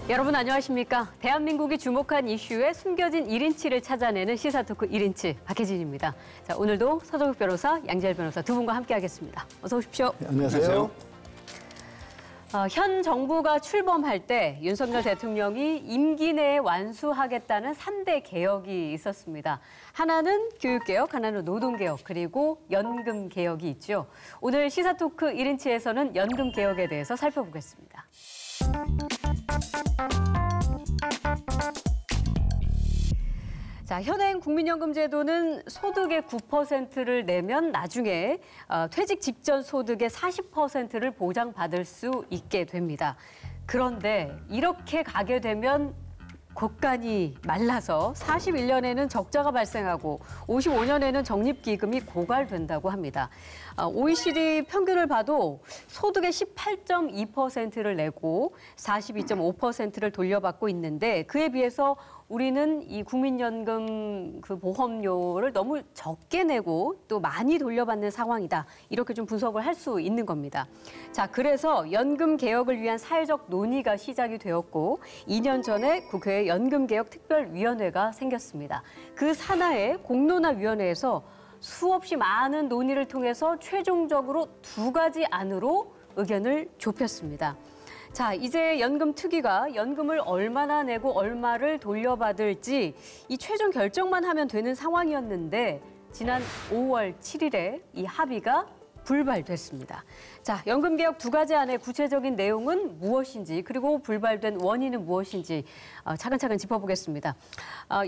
여러분 안녕하십니까? 대한민국이 주목한 이슈의 숨겨진 1인치를 찾아내는 시사토크 1인치 박혜진입니다. 자, 오늘도 서정욱 변호사, 양지열 변호사 두 분과 함께하겠습니다. 어서 오십시오. 네, 안녕하세요. 현 정부가 출범할 때 윤석열 대통령이 임기 내에 완수하겠다는 3대 개혁이 있었습니다. 하나는 교육개혁, 하나는 노동개혁, 그리고 연금개혁이 있죠. 오늘 시사토크 1인치에서는 연금개혁에 대해서 살펴보겠습니다. 자, 현행 국민연금제도는 소득의 9%를 내면 나중에 퇴직 직전 소득의 40%를 보장받을 수 있게 됩니다. 그런데 이렇게 가게 되면 곳간이 말라서 41년에는 적자가 발생하고 55년에는 적립기금이 고갈된다고 합니다. OECD 평균을 봐도 소득의 18.2%를 내고 42.5%를 돌려받고 있는데 그에 비해서 우리는 이 국민연금 그 보험료를 너무 적게 내고 또 많이 돌려받는 상황이다. 이렇게 좀 분석을 할 수 있는 겁니다. 자, 그래서 연금 개혁을 위한 사회적 논의가 시작이 되었고 2년 전에 국회에 연금개혁특별위원회가 생겼습니다. 그 산하의 공론화위원회에서 수없이 많은 논의를 통해서 최종적으로 2가지 안으로 의견을 좁혔습니다. 자, 이제 연금특위가 연금을 얼마나 내고 얼마를 돌려받을지 이 최종 결정만 하면 되는 상황이었는데 지난 5월 7일에 이 합의가 불발됐습니다. 자, 연금개혁 2가지 안의 구체적인 내용은 무엇인지 그리고 불발된 원인은 무엇인지 차근차근 짚어보겠습니다.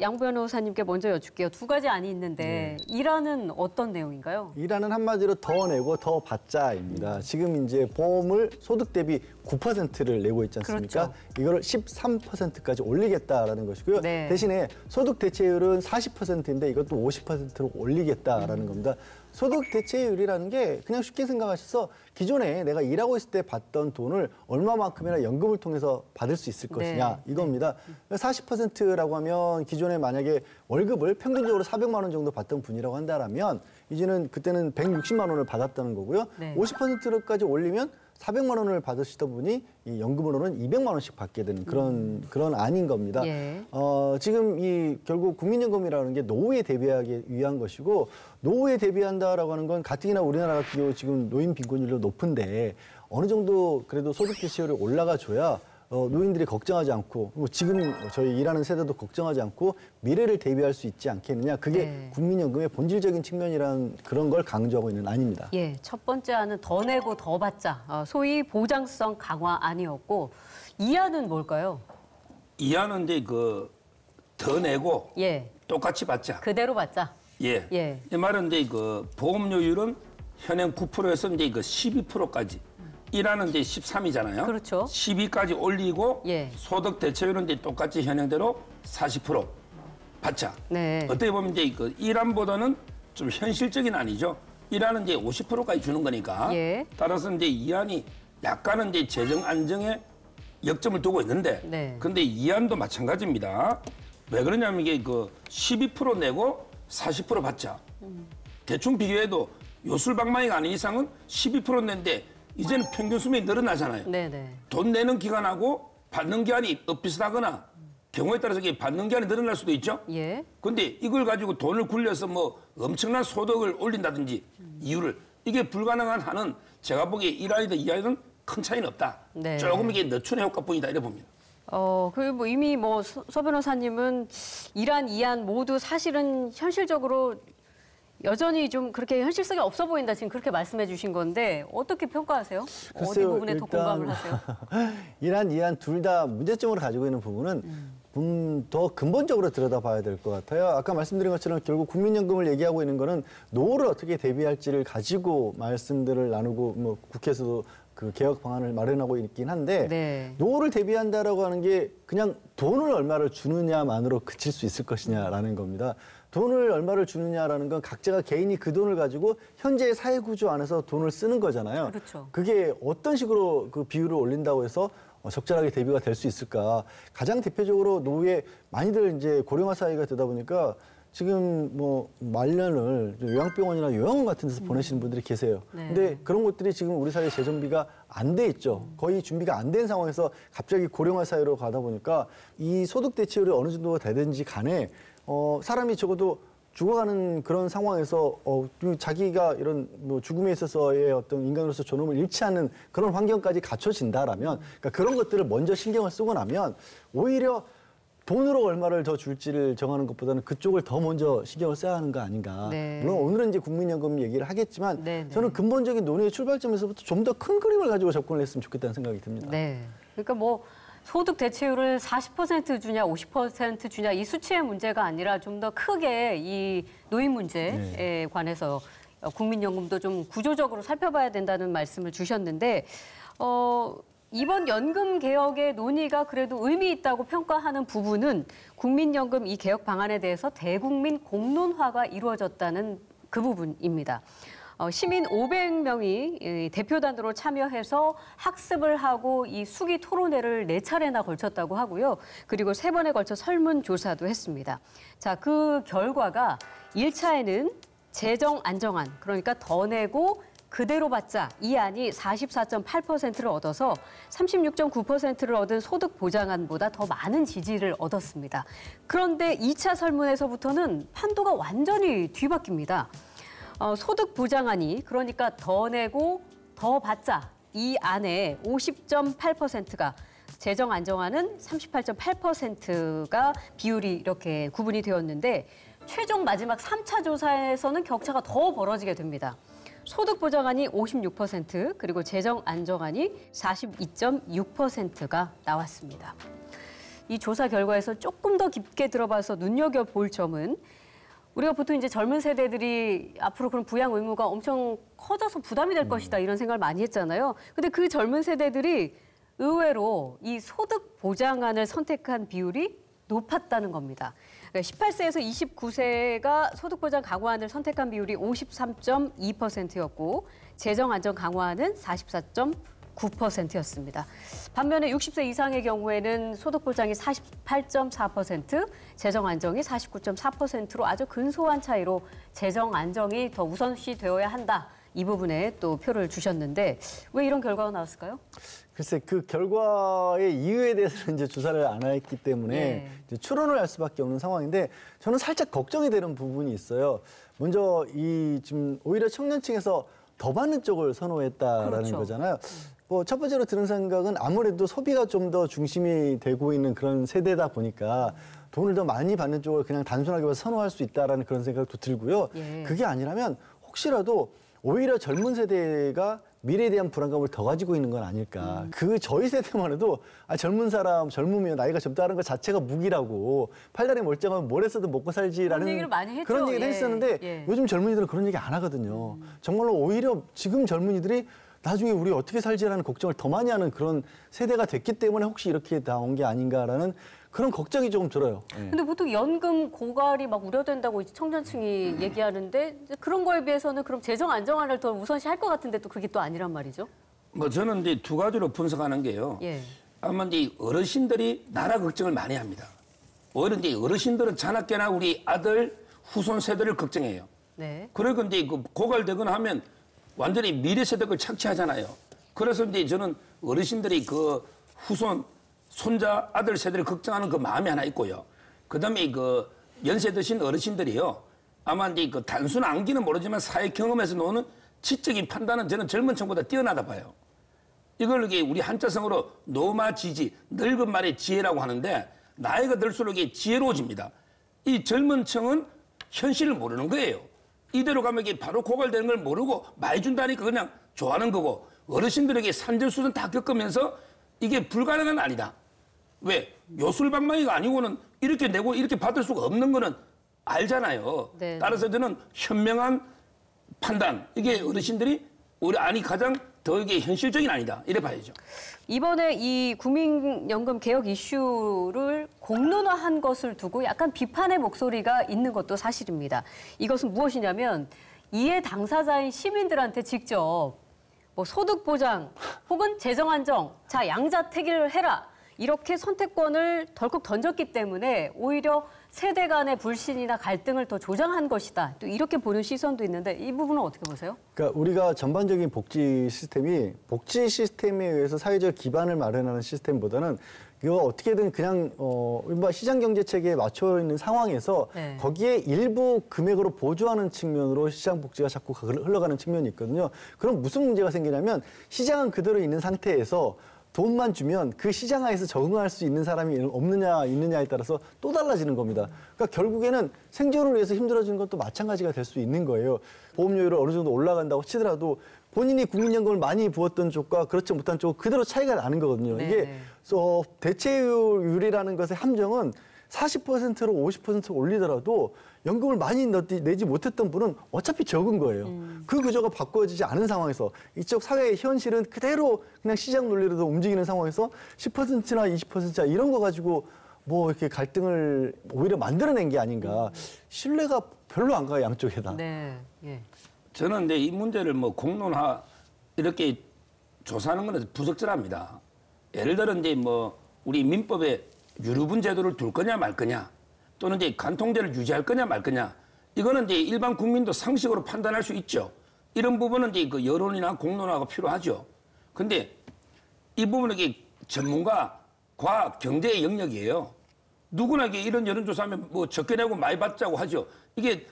양 변호사님께 먼저 여쭙게요. 2가지 안이 있는데 1안은 어떤 내용인가요? 1안은 한마디로 더 내고 더 받자입니다. 지금 이제 보험을 소득 대비 9%를 내고 있지 않습니까? 그렇죠. 이거를 13%까지 올리겠다라는 것이고요. 네. 대신에 소득 대체율은 40%인데 이것도 50%로 올리겠다라는 겁니다. 소득 대체율이라는 게 그냥 쉽게 생각하셔서 기존에 내가 일하고 있을 때 받던 돈을 얼마만큼이나 연금을 통해서 받을 수 있을 것이냐 이겁니다. 40%라고 하면 기존에 만약에 월급을 평균적으로 400만 원 정도 받던 분이라고 한다면 이제는 그때는 160만 원을 받았다는 거고요. 네. 50%까지 올리면 400만 원을 받으시던 분이 이 연금으로는 200만 원씩 받게 되는 그런 안인 겁니다. 예. 지금 이 결국 국민연금이라는 게 노후에 대비하기 위한 것이고 노후에 대비한다라고 하는 건 가뜩이나 우리나라 같은 경우 지금 노인 빈곤율도 높은데 어느 정도 그래도 소득 대체율이 올라가줘야 노인들이 걱정하지 않고 뭐 지금 저희 일하는 세대도 걱정하지 않고 미래를 대비할 수 있지 않겠느냐. 그게 네. 국민연금의 본질적인 측면이라는 그런 걸 강조하고 있는 안입니다. 예, 첫 번째 안은 더 내고 더 받자. 소위 보장성 강화 안이었고 2안은 뭘까요? 2안은 이제 더 내고 예, 똑같이 받자. 그대로 받자. 예. 예. 이 말은 이제 보험료율은 현행 9%에서 이제 12%까지. 1안은 이제 13이잖아요. 그렇죠. 12까지 올리고 예. 소득 대체율은 이제 똑같이 현행대로 40% 받자. 네. 어떻게 보면 이제 1안보다는 좀 현실적인 안이죠. 1안은 이제 50%까지 주는 거니까. 예. 따라서 이제 2안이 약간은 이제 재정 안정에 역점을 두고 있는데. 네. 근데 2안도 마찬가지입니다. 왜 그러냐면 이게 12% 내고 40% 받자. 대충 비교해도 요술방망이가 아닌 이상은 12% 낸데 이제는 평균 수명이 늘어나잖아요. 네네. 돈 내는 기간하고 받는 기간이 엇비슷하거나 경우에 따라서 이게 받는 기간이 늘어날 수도 있죠. 예. 근데 이걸 가지고 돈을 굴려서 뭐 엄청난 소득을 올린다든지 이유를 이게 불가능한 한은 제가 보기에 1안이든 2안이든 큰 차이는 없다. 네. 조금 이게 늦춘의 효과뿐이다 이래 봅니다. 뭐 이미 서 변호사님은 1안, 2안 모두 사실은 현실적으로 여전히 좀 그렇게 현실성이 없어 보인다 지금 그렇게 말씀해 주신 건데 어떻게 평가하세요? 글쎄요, 어디 부분에 더 공감을 하세요? 1안, 2안 둘 다 문제점을 가지고 있는 부분은 더 근본적으로 들여다봐야 될 것 같아요. 아까 말씀드린 것처럼 결국 국민연금을 얘기하고 있는 거는 노후를 어떻게 대비할지를 가지고 말씀들을 나누고 뭐 국회에서도 그 개혁 방안을 마련하고 있긴 한데 네. 노후를 대비한다라고 하는 게 그냥 돈을 얼마를 주느냐만으로 그칠 수 있을 것이냐라는 겁니다. 돈을 얼마를 주느냐라는 건 각자가 개인이 그 돈을 가지고 현재의 사회 구조 안에서 돈을 쓰는 거잖아요. 그렇죠. 그게 어떤 식으로 그 비율을 올린다고 해서 적절하게 대비가 될 수 있을까? 가장 대표적으로 노후에 많이들 이제 고령화 사회가 되다 보니까 지금 뭐 말년을 요양병원이나 요양원 같은 데서 보내시는 분들이 계세요. 네. 근데 그런 곳들이 지금 우리 사회 재정비가 안 돼 있죠. 거의 준비가 안 된 상황에서 갑자기 고령화 사회로 가다 보니까 이 소득 대체율이 어느 정도가 되든지 간에 사람이 적어도 죽어가는 그런 상황에서 자기가 이런 뭐 죽음에 있어서의 어떤 인간으로서 존엄을 잃지 않는 그런 환경까지 갖춰진다라면, 그러니까 그런 것들을 먼저 신경을 쓰고 나면 오히려 돈으로 얼마를 더 줄지를 정하는 것보다는 그쪽을 더 먼저 신경을 써야 하는 거 아닌가. 네. 물론 오늘은 이제 국민연금 얘기를 하겠지만 네, 네. 저는 근본적인 논의의 출발점에서부터 좀 더 큰 그림을 가지고 접근을 했으면 좋겠다는 생각이 듭니다. 네. 그러니까 뭐 소득 대체율을 40% 주냐 50% 주냐 이 수치의 문제가 아니라 좀 더 크게 이 노인 문제에 관해서 국민연금도 좀 구조적으로 살펴봐야 된다는 말씀을 주셨는데 이번 연금 개혁의 논의가 그래도 의미 있다고 평가하는 부분은 국민연금 이 개혁 방안에 대해서 대국민 공론화가 이루어졌다는 그 부분입니다. 시민 500명이 대표단으로 참여해서 학습을 하고 이 수기 토론회를 4차례나 걸쳤다고 하고요. 그리고 3번에 걸쳐 설문조사도 했습니다. 자, 그 결과가 1차에는 재정 안정안, 그러니까 더 내고 그대로 받자 이 안이 44.8%를 얻어서 36.9%를 얻은 소득 보장안보다 더 많은 지지를 얻었습니다. 그런데 2차 설문에서부터는 판도가 완전히 뒤바뀝니다. 소득 보장안이 그러니까 더 내고 더 받자 이 안에 50.8%가 재정 안정안은 38.8%가 비율이 이렇게 구분이 되었는데 최종 마지막 3차 조사에서는 격차가 더 벌어지게 됩니다. 소득 보장안이 56% 그리고 재정 안정안이 42.6%가 나왔습니다. 이 조사 결과에서 조금 더 깊게 들어봐서 눈여겨볼 점은 우리가 보통 이제 젊은 세대들이 앞으로 그런 부양 의무가 엄청 커져서 부담이 될 것이다 이런 생각을 많이 했잖아요. 근데 그 젊은 세대들이 의외로 이 소득 보장안을 선택한 비율이 높았다는 겁니다. 18세에서 29세가 소득 보장 강화안을 선택한 비율이 53.2%였고 재정 안정 강화안은 44.9%였습니다. 반면에 60세 이상의 경우에는 소득 보장이 48.4%, 재정 안정이 49.4%로 아주 근소한 차이로 재정 안정이 더 우선시 되어야 한다. 이 부분에 또 표를 주셨는데 왜 이런 결과가 나왔을까요? 글쎄 그 결과의 이유에 대해서는 이제 조사를 안 했기 때문에 이제 추론을 할 수밖에 없는 상황인데 저는 살짝 걱정이 되는 부분이 있어요. 먼저 이 지금 오히려 청년층에서 더 받는 쪽을 선호했다라는 그렇죠. 거잖아요. 뭐 첫 번째로 드는 생각은 아무래도 소비가 좀 더 중심이 되고 있는 그런 세대다 보니까 돈을 더 많이 받는 쪽을 그냥 단순하게 봐서 선호할 수 있다라는 그런 생각도 들고요. 예. 그게 아니라면 혹시라도 오히려 젊은 세대가 미래에 대한 불안감을 더 가지고 있는 건 아닐까. 그 저희 세대만 해도 젊은 사람, 젊으면 나이가 젊다는 것 자체가 무기라고 팔다리 멀쩡하면 뭘 했어도 먹고 살지라는 그런 얘기를 많이 했죠. 그런 얘기를 예. 했었는데 예. 요즘 젊은이들은 그런 얘기 안 하거든요. 정말로 오히려 지금 젊은이들이 나중에 우리 어떻게 살지라는 걱정을 더 많이 하는 그런 세대가 됐기 때문에 혹시 이렇게 나온 게 아닌가라는 그런 걱정이 조금 들어요. 예. 근데 보통 연금 고갈이 막 우려된다고 이제 청년층이 얘기하는데 이제 그런 거에 비해서는 그럼 재정 안정안을 더 우선시 할 것 같은데 또 그게 또 아니란 말이죠? 뭐 저는 이제 두 가지로 분석하는 게요. 예. 아마 이제 어르신들이 나라 걱정을 많이 합니다. 오히려 이제 어르신들은 자나깨나 우리 아들 후손 세대를 걱정해요. 네. 그리고 이제 그 고갈되거나 하면 완전히 미래 세대를 착취하잖아요. 그래서 이제 저는 어르신들이 그 후손 손자 아들 세대를 걱정하는 그 마음이 하나 있고요. 그다음에 그 연세 드신 어르신들이요. 아마 이제 그 단순 암기는 모르지만 사회 경험에서 나오는 지적인 판단은 저는 젊은 층보다 뛰어나다 봐요. 이걸 이게 우리 한자성어로 노마지지, 늙은 말의 지혜라고 하는데 나이가 들수록 이게 지혜로워집니다. 이 젊은 층은 현실을 모르는 거예요. 이대로 가면 이게 바로 고갈되는 걸 모르고 많이 준다니까 그냥 좋아하는 거고 어르신들에게 산전수전 다 겪으면서 이게 불가능한 아니다. 왜? 요술방망이가 아니고는 이렇게 내고 이렇게 받을 수가 없는 거는 알잖아요. 네. 따라서 저는 현명한 판단, 이게 어르신들이 우리 안이 가장 더 이게 현실적인 아니다. 이래 봐야죠. 이번에 이 국민연금 개혁 이슈를 공론화한 것을 두고 약간 비판의 목소리가 있는 것도 사실입니다. 이것은 무엇이냐면 이해 당사자인 시민들한테 직접 뭐 소득 보장 혹은 재정 안정, 자 양자택일을 해라 이렇게 선택권을 덜컥 던졌기 때문에 오히려 세대 간의 불신이나 갈등을 더 조장한 것이다. 또 이렇게 보는 시선도 있는데 이 부분은 어떻게 보세요? 그러니까 우리가 전반적인 복지 시스템에 의해서 사회적 기반을 마련하는 시스템보다는 이거 어떻게든 그냥 시장 경제 체계에 맞춰 있는 상황에서 네. 거기에 일부 금액으로 보조하는 측면으로 시장 복지가 자꾸 흘러가는 측면이 있거든요. 그럼 무슨 문제가 생기냐면 시장은 그대로 있는 상태에서 돈만 주면 그 시장 하에서 적응할 수 있는 사람이 없느냐 있느냐에 따라서 또 달라지는 겁니다. 그러니까 결국에는 생존을 위해서 힘들어지는 것도 마찬가지가 될 수 있는 거예요. 보험료율을 어느 정도 올라간다고 치더라도 본인이 국민연금을 많이 부었던 쪽과 그렇지 못한 쪽 그대로 차이가 나는 거거든요. 네. 이게 대체율이라는 것의 함정은 40%로 50% 올리더라도 연금을 많이 내지 못했던 분은 어차피 적은 거예요. 그 구조가 바꿔지지 않은 상황에서 이쪽 사회의 현실은 그대로 그냥 시장 논리로도 움직이는 상황에서 10%나 20%나 이런 거 가지고 뭐 이렇게 갈등을 오히려 만들어낸 게 아닌가. 신뢰가 별로 안 가요, 양쪽에다. 네. 예. 저는 근데 이 문제를 뭐 공론화 이렇게 조사하는 건 부적절합니다. 예를 들어 이제 뭐 우리 민법에 유류분 제도를 둘 거냐 말 거냐 또는 이제 간통제를 유지할 거냐 말 거냐 이거는 이제 일반 국민도 상식으로 판단할 수 있죠. 이런 부분은 이제 그 여론이나 공론화가 필요하죠. 근데 이 부분은 이게 전문가 과학 경제의 영역이에요. 누구나 이게 이런 여론조사하면 뭐 적게 내고 많이 받자고 하죠. 이게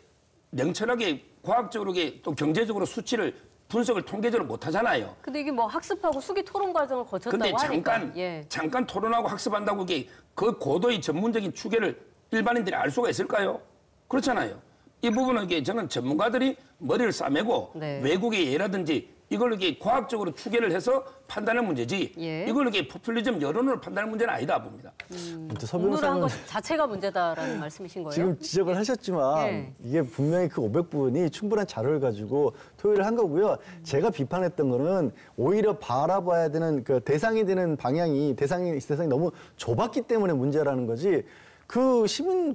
냉철하게 과학적으로 또 경제적으로 수치를 분석을 통계적으로 못 하잖아요. 근데 이게 뭐 학습하고 수기 토론 과정을 거쳤다고 근데 하니까. 잠깐 토론하고 학습한다고 이게 그 고도의 전문적인 추계를 일반인들이 알 수가 있을까요? 그렇잖아요. 이 부분은 이게 저는 전문가들이 머리를 싸매고 네. 외국의 예라든지 이걸 이렇게 과학적으로 추계를 해서 판단할 문제지 예. 이걸 이렇게 포퓰리즘 여론으로 판단할 문제는 아니다 봅니다. 서 공론화한 변호사는 것 자체가 문제다라는 말씀이신 거예요? 지금 지적을 하셨지만 예. 이게 분명히 그 500분이 충분한 자료를 가지고 토의를 한 거고요. 제가 비판했던 거는 오히려 바라봐야 되는 그 대상이 되는 대상이 너무 좁았기 때문에 문제라는 거지. 그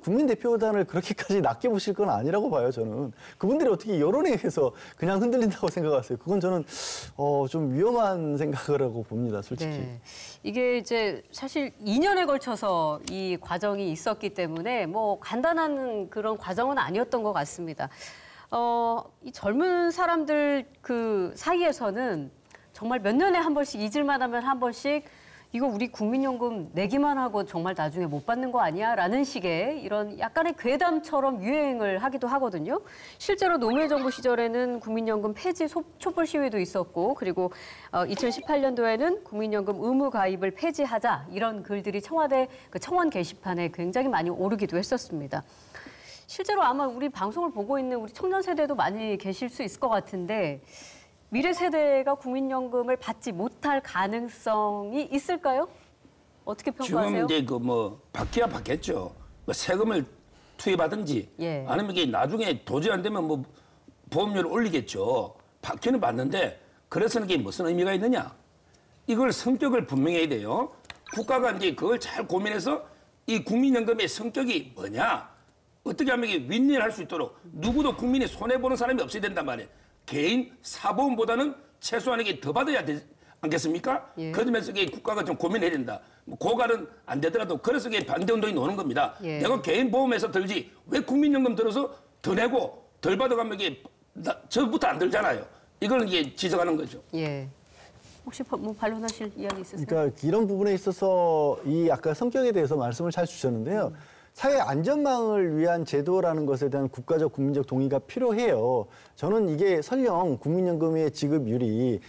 국민 대표단을 그렇게까지 낮게 보실 건 아니라고 봐요, 저는. 그분들이 어떻게 여론에 의해서 그냥 흔들린다고 생각하세요? 그건 저는 좀 위험한 생각이라고 봅니다, 솔직히. 네. 이게 이제 사실 2년에 걸쳐서 이 과정이 있었기 때문에 뭐 간단한 그런 과정은 아니었던 것 같습니다. 이 젊은 사람들 그 사이에서는 정말 몇 년에 한 번씩 잊을만 하면 한 번씩 이거 우리 국민연금 내기만 하고 정말 나중에 못 받는 거 아니야? 라는 식의 이런 약간의 괴담처럼 유행을 하기도 하거든요. 실제로 노무현 정부 시절에는 국민연금 폐지 촛불 시위도 있었고 그리고 2018년도에는 국민연금 의무 가입을 폐지하자 이런 글들이 청와대 그 청원 게시판에 굉장히 많이 오르기도 했었습니다. 실제로 아마 우리 방송을 보고 있는 우리 청년 세대도 많이 계실 수 있을 것 같은데 미래 세대가 국민연금을 받지 못할 가능성이 있을까요? 어떻게 평가하세요? 지금 이제 받기야 받겠죠. 뭐 세금을 투입하든지 예. 아니면 이게 나중에 도저히 안 되면 뭐 보험료를 올리겠죠. 받기는 받는데 그래서는 이게 무슨 의미가 있느냐? 이걸 성격을 분명히 해야 돼요. 국가가 이제 그걸 잘 고민해서 이 국민연금의 성격이 뭐냐? 어떻게 하면 이게 윈윈할 수 있도록 누구도 국민이 손해보는 사람이 없어야 된단 말이에요. 개인 사보험보다는 최소한 이게 더 받아야 되지 않겠습니까? 예. 그 점에서 이게 국가가 좀 고민해야 된다. 뭐 고갈은 안 되더라도 그래서 이게 반대운동이 노는 겁니다. 예. 내가 개인 보험에서 들지 왜 국민연금 들어서 더 내고 덜 받아가면 이게 저부터 안 들잖아요. 이걸 이게 지적하는 거죠. 예. 혹시 뭐 반론하실 이야기 있으세요? 그러니까 이런 부분에 있어서 이 아까 성격에 대해서 말씀을 잘 주셨는데요. 사회 안전망을 위한 제도라는 것에 대한 국가적 국민적 동의가 필요해요. 저는 이게 설령 국민연금의 지급률이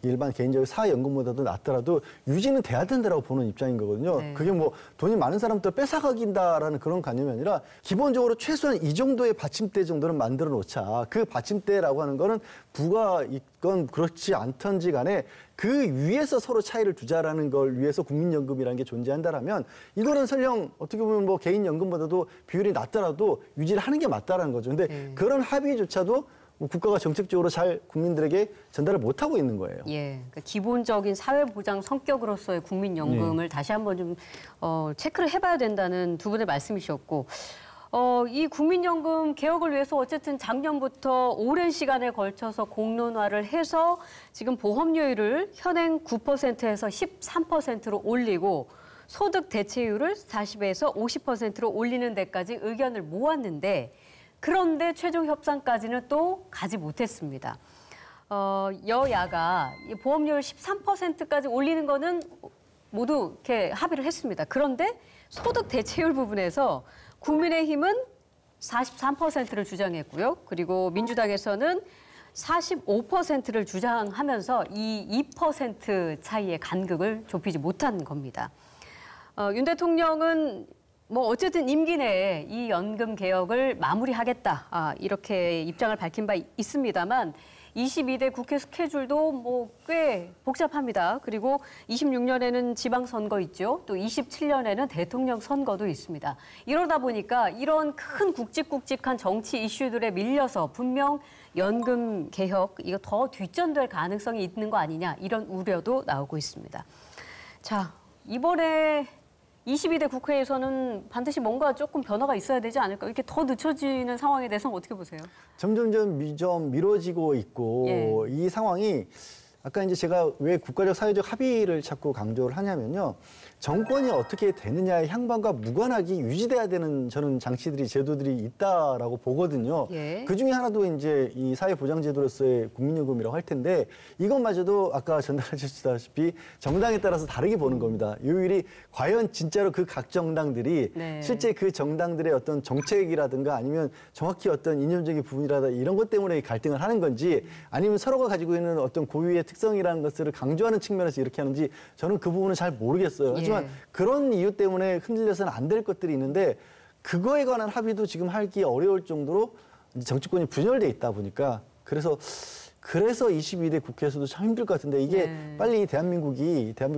일반 개인적 사연금보다도 낮더라도 유지는 돼야 된다고 보는 입장인 거거든요. 네. 그게 뭐 돈이 많은 사람들 뺏어가긴다라는 그런 개념이 아니라 기본적으로 최소한 이 정도의 받침대 정도는 만들어 놓자. 그 받침대라고 하는 거는 부가 있건 그렇지 않던지 간에 그 위에서 서로 차이를 두자라는 걸 위해서 국민연금이라는 게 존재한다라면 이거는 설령 어떻게 보면 뭐 개인연금보다도 비율이 낮더라도 유지를 하는 게 맞다라는 거죠. 근데 그런 합의조차도 국가가 정책적으로 잘 국민들에게 전달을 못하고 있는 거예요. 예, 그러니까 기본적인 사회보장 성격으로서의 국민연금을 다시 한번 좀 체크를 해봐야 된다는 두 분의 말씀이셨고 이 국민연금 개혁을 위해서 어쨌든 작년부터 오랜 시간에 걸쳐서 공론화를 해서 지금 보험료율을 현행 9%에서 13%로 올리고 소득 대체율을 40에서 50%로 올리는 데까지 의견을 모았는데 그런데 최종 협상까지는 또 가지 못했습니다. 여야가 보험료를 13%까지 올리는 거는 모두 이렇게 합의를 했습니다. 그런데 소득 대체율 부분에서 국민의힘은 43%를 주장했고요. 그리고 민주당에서는 45%를 주장하면서 이 2% 차이의 간극을 좁히지 못한 겁니다. 윤 대통령은 뭐 어쨌든 임기 내에 이 연금 개혁을 마무리하겠다 이렇게 입장을 밝힌 바 있습니다만 22대 국회 스케줄도 뭐 꽤 복잡합니다. 그리고 26년에는 지방선거 있죠. 또 27년에는 대통령 선거도 있습니다. 이러다 보니까 이런 큰 굵직굵직한 정치 이슈들에 밀려서 분명 연금 개혁 이거 더 뒷전될 가능성이 있는 거 아니냐 이런 우려도 나오고 있습니다. 자, 이번에 22대 국회에서는 반드시 뭔가 조금 변화가 있어야 되지 않을까? 이렇게 더 늦춰지는 상황에 대해서는 어떻게 보세요? 점점 좀 미뤄지고 있고 예. 이 상황이 아까 이제 제가 왜 국가적 사회적 합의를 자꾸 강조를 하냐면요. 정권이 어떻게 되느냐의 향방과 무관하게 유지돼야 되는 저는 장치들이 제도들이 있다라고 보거든요. 예. 그중에 하나도 이제 이 사회보장제도로서의 국민연금이라고 할 텐데 이것마저도 아까 전달하셨다시피 정당에 따라서 다르게 보는 겁니다. 요일이 과연 진짜로 그 각 정당들이 네. 실제 그 정당들의 어떤 정책이라든가 아니면 정확히 어떤 이념적인 부분이라든가 이런 것 때문에 갈등을 하는 건지 아니면 서로가 가지고 있는 어떤 고유의 특성이라는 것을 강조하는 측면에서 이렇게 하는지 저는 그 부분은 잘 모르겠어요. 하지만 예. 그런 이유 때문에 흔들려서는 안 될 것들이 있는데 그거에 관한 합의도 지금 하기 어려울 정도로 정치권이 분열돼 있다 보니까 그래서 22대 국회에서도 참 힘들 것 같은데 이게 네. 빨리 대한민국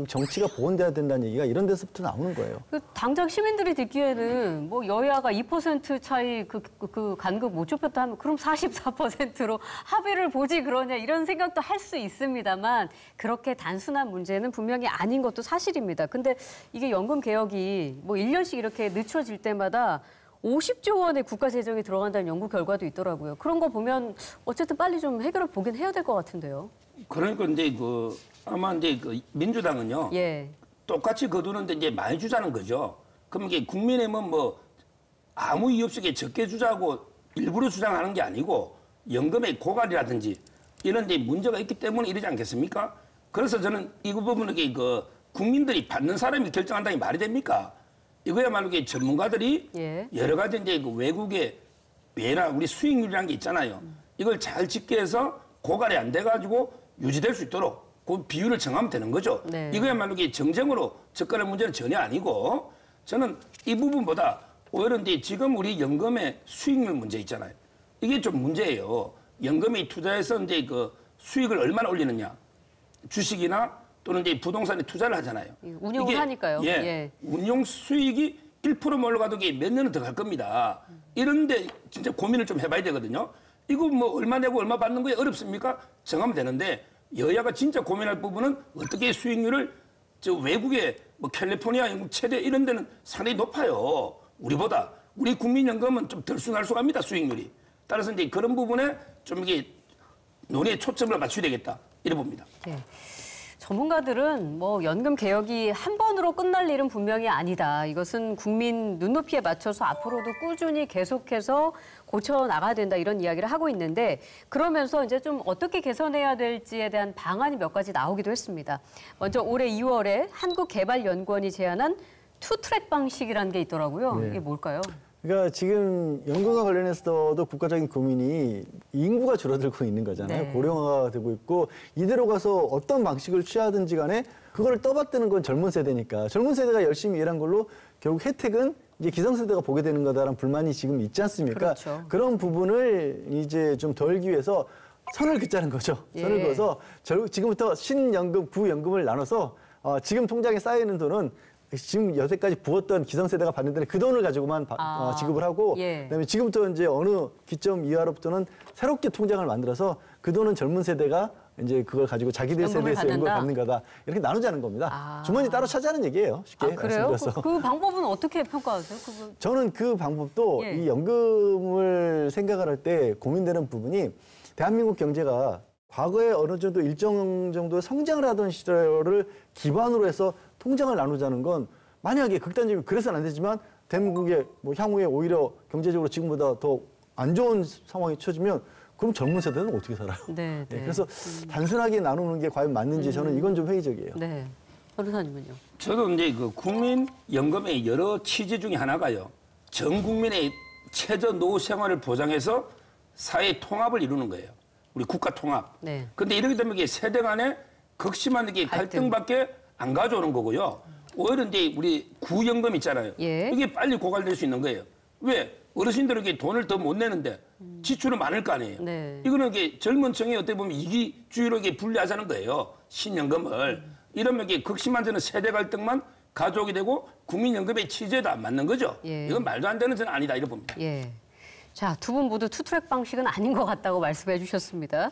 정치가 보완돼야 된다는 얘기가 이런 데서부터 나오는 거예요. 당장 시민들이 듣기에는 뭐 여야가 2% 차이 그 간극 못 좁혔다 하면 그럼 44%로 합의를 보지 그러냐 이런 생각도 할 수 있습니다만 그렇게 단순한 문제는 분명히 아닌 것도 사실입니다. 근데 이게 연금 개혁이 뭐 1년씩 이렇게 늦춰질 때마다 50조 원의 국가 재정이 들어간다는 연구 결과도 있더라고요. 그런 거 보면 어쨌든 빨리 좀 해결을 보긴 해야 될 것 같은데요. 그러니까 이제 아마 이제 민주당은요. 예. 똑같이 거두는데 이제 많이 주자는 거죠. 그럼 이게 국민의힘은 뭐 아무 이유 없이 적게 주자고 일부러 주장하는 게 아니고 연금의 고갈이라든지 이런 데 문제가 있기 때문에 이러지 않겠습니까? 그래서 저는 이 부분은 국민들이 받는 사람이 결정한다는 게 말이 됩니까? 이거야말로 전문가들이 예. 여러 가지 이제 외국의 외나 우리 수익률이라는 게 있잖아요. 이걸 잘 집계해서 고갈이 안 돼가지고 유지될 수 있도록 그 비율을 정하면 되는 거죠. 네. 이거야말로 정정으로 접근할 문제는 전혀 아니고 저는 이 부분보다 오히려 이제 지금 우리 연금의 수익률 문제 있잖아요. 이게 좀 문제예요. 연금이 투자해서 이제 수익을 얼마나 올리느냐. 주식이나 또는 이제 부동산에 투자를 하잖아요. 운용을 하니까요. 예, 예. 운용 수익이 1% 올라가도 몇 년은 더 갈 겁니다. 이런데 진짜 고민을 좀 해봐야 되거든요. 이거 뭐 얼마 내고 얼마 받는 거에 어렵습니까? 정하면 되는데 여야가 진짜 고민할 부분은 어떻게 수익률을 외국의 뭐 캘리포니아 영국 최대 이런 데는 상당히 높아요. 우리보다. 우리 국민연금은 좀 들쑥날쑥합니다, 수익률이. 따라서 이제 그런 부분에 좀 이게 논의의 초점을 맞춰야 되겠다. 이래 봅니다. 예. 전문가들은 뭐 연금 개혁이 한 번으로 끝날 일은 분명히 아니다. 이것은 국민 눈높이에 맞춰서 앞으로도 꾸준히 계속해서 고쳐 나가야 된다 이런 이야기를 하고 있는데 그러면서 이제 좀 어떻게 개선해야 될지에 대한 방안이 몇 가지 나오기도 했습니다. 먼저 올해 2월에 한국개발연구원이 제안한 투트랙 방식이라는 게 있더라고요. 네. 이게 뭘까요? 그러니까 지금 연금과 관련해서도 국가적인 고민이 인구가 줄어들고 있는 거잖아요. 네. 고령화가 되고 있고 이대로 가서 어떤 방식을 취하든지 간에 그거를 떠받드는 건 젊은 세대니까 젊은 세대가 열심히 일한 걸로 결국 혜택은 이제 기성세대가 보게 되는 거다라는 불만이 지금 있지 않습니까? 그렇죠. 그런 부분을 이제 좀 덜기 위해서 선을 긋자는 거죠. 선을 예. 그어서 지금부터 신연금, 구연금을 나눠서 지금 통장에 쌓여있는 돈은 지금 여태까지 부었던 기성세대가 받는 데는 그 돈을 가지고만 지급을 하고 예. 그다음에 지금부터 이제 어느 기점 이하로부터는 새롭게 통장을 만들어서 그 돈은 젊은 세대가 이제 그걸 가지고 자기들 연금을 세대에서 연금을 받는다? 받는 거다. 이렇게 나누자는 겁니다. 주머니 따로 차자는 얘기예요. 쉽게 그래요? 말씀드려서. 그 방법은 어떻게 평가하세요? 저는 그 방법도 예. 이 연금을 생각을 할 때 고민되는 부분이 대한민국 경제가 과거에 어느 정도 일정 정도 성장을 하던 시절을 기반으로 해서 통장을 나누자는 건 만약에 극단적으로 그래서는 안 되지만 대한민국에 뭐 향후에 오히려 경제적으로 지금보다 더 안 좋은 상황이 처지면 그럼 젊은 세대는 어떻게 살아요? 네, 네. 그래서 단순하게 나누는 게 과연 맞는지 저는 이건 좀 회의적이에요. 네. 변호사님은요? 저도 이제 그 국민연금의 여러 취지 중에 하나가요. 전 국민의 최저 노후 생활을 보장해서 사회 통합을 이루는 거예요. 우리 국가 통합. 네. 근데 이렇게 되면 이게 세대 간에 극심한 이게 갈등밖에 안 가져오는 거고요. 오히려 이제 우리 구연금 있잖아요. 예. 이게 빨리 고갈될 수 있는 거예요. 왜? 어르신들에게 돈을 더 못 내는데 지출은 많을 거 아니에요. 네. 이거는 이게 젊은 층이 어떻게 보면 이기주의로 이게 분리하자는 거예요. 신연금을. 이러면 이게 극심한 저는 세대 갈등만 가져오게 되고 국민연금의 취지에도 안 맞는 거죠. 예. 이건 말도 안 되는 저는 아니다 이렇게 봅니다. 예. 자, 두 분 모두 투트랙 방식은 아닌 것 같다고 말씀해 주셨습니다.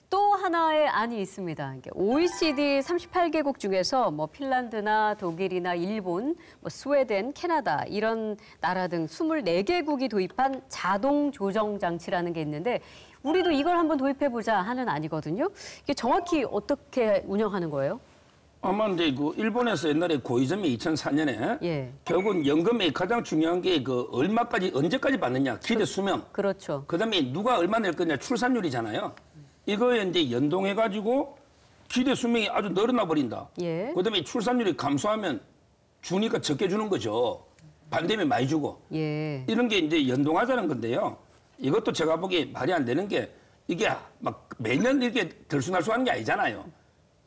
또 하나의 안이 있습니다. OECD 38개국 중에서 뭐 핀란드나 독일이나 일본, 뭐 스웨덴, 캐나다 이런 나라 등 24개국이 도입한 자동 조정 장치라는 게 있는데 우리도 이걸 한번 도입해 보자 하는 안이거든요. 이게 정확히 어떻게 운영하는 거예요? 아마 이제 그 일본에서 옛날에 고이즈미 2004년에 예. 결국은 연금의 가장 중요한 게 그 얼마까지 언제까지 받느냐 기대 수명. 그렇죠. 그다음에 누가 얼마 낼 거냐 출산율이잖아요. 이거에 이제 연동해 가지고 기대 수명이 아주 늘어나 버린다. 예. 그다음에 출산율이 감소하면 주니까 적게 주는 거죠. 반대면 많이 주고. 예. 이런 게 이제 연동하자는 건데요. 이것도 제가 보기에 말이 안 되는 게 이게 막 매년 이렇게 들쑥날쑥하는 게 아니잖아요.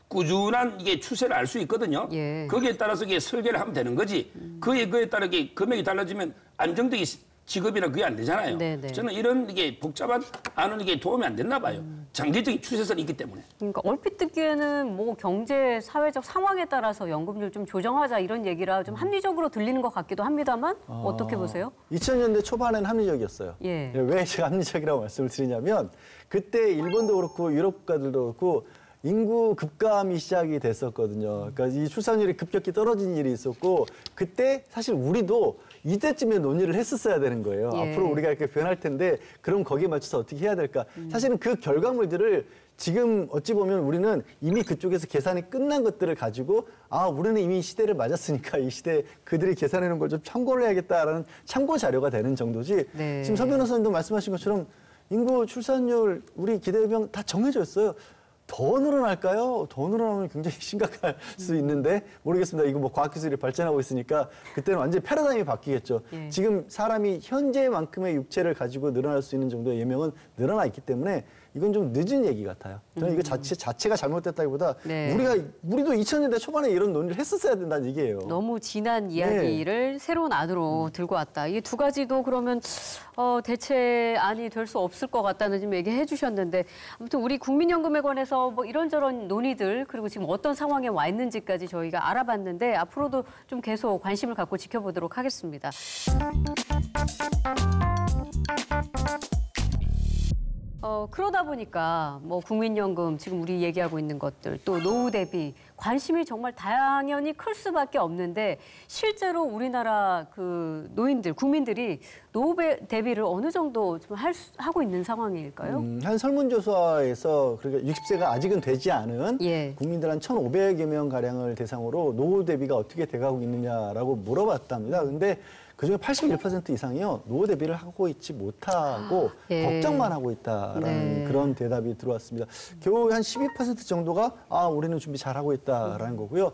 꾸준한 이게 추세를 알 수 있거든요. 예. 거기에 따라서 이게 설계를 하면 되는 거지. 그에 따라 이게 금액이 달라지면 안정적인 직업이나 그게 안 되잖아요. 네네. 저는 이런 이게 복잡한 안은 이게 도움이 안 됐나 봐요. 장기적인 추세선이 있기 때문에. 그러니까 얼핏 듣기에는 뭐 경제, 사회적 상황에 따라서 연금률 좀 조정하자 이런 얘기라 좀 합리적으로 들리는 것 같기도 합니다만 어떻게 보세요? 2000년대 초반에는 합리적이었어요. 예. 왜 제가 합리적이라고 말씀을 드리냐면 그때 일본도 그렇고 유럽 국가들도 그렇고 인구 급감이 시작이 됐었거든요. 그러니까 이 출산율이 급격히 떨어진 일이 있었고 그때 사실 우리도 이때쯤에 논의를 했었어야 되는 거예요. 예. 앞으로 우리가 이렇게 변할 텐데 그럼 거기에 맞춰서 어떻게 해야 될까? 사실은 그 결과물들을 지금 어찌 보면 우리는 이미 그쪽에서 계산이 끝난 것들을 가지고 아 우리는 이미 시대를 맞았으니까 이 시대 그들이 계산해놓은 걸 좀 참고를 해야겠다라는 참고 자료가 되는 정도지. 네. 지금 서 변호사님도 말씀하신 것처럼 인구 출산율 우리 기대병 다 정해져 있어요. 더 늘어날까요? 더 늘어나면 굉장히 심각할 수 있는데 모르겠습니다. 이거 뭐 과학기술이 발전하고 있으니까 그때는 완전히 패러다임이 바뀌겠죠. 예. 지금 사람이 현재만큼의 육체를 가지고 늘어날 수 있는 정도의 예명은 늘어나 있기 때문에 이건 좀 늦은 얘기 같아요. 저는 이거 자체가 잘못됐다기보다 네. 우리도 2000년대 초반에 이런 논의를 했었어야 된다는 얘기예요. 너무 지난 이야기를 새로운 안으로 들고 왔다. 이 두 가지도 그러면 대체안이 될 수 없을 것 같다는 지금 얘기해 주셨는데 아무튼 우리 국민연금에 관해서 뭐 이런저런 논의들 그리고 지금 어떤 상황에 와 있는지까지 저희가 알아봤는데 앞으로도 좀 계속 관심을 갖고 지켜보도록 하겠습니다. 그러다 보니까 뭐 국민연금 지금 우리 얘기하고 있는 것들 또 노후 대비 관심이 정말 당연히 클 수밖에 없는데 실제로 우리나라 그 노인들 국민들이 노후 대비를 어느 정도 좀 하고 있는 상황일까요? 한 설문조사에서 그러니까 60세가 아직은 되지 않은 예. 국민들 한 1,500여 명 가량을 대상으로 노후 대비가 어떻게 돼가고 있느냐라고 물어봤답니다. 근데 그중에 81% 이상이요 노후 대비를 하고 있지 못하고 예. 걱정만 하고 있다라는 네. 그런 대답이 들어왔습니다. 겨우 한 12% 정도가 우리는 준비 잘하고 있다라는 거고요.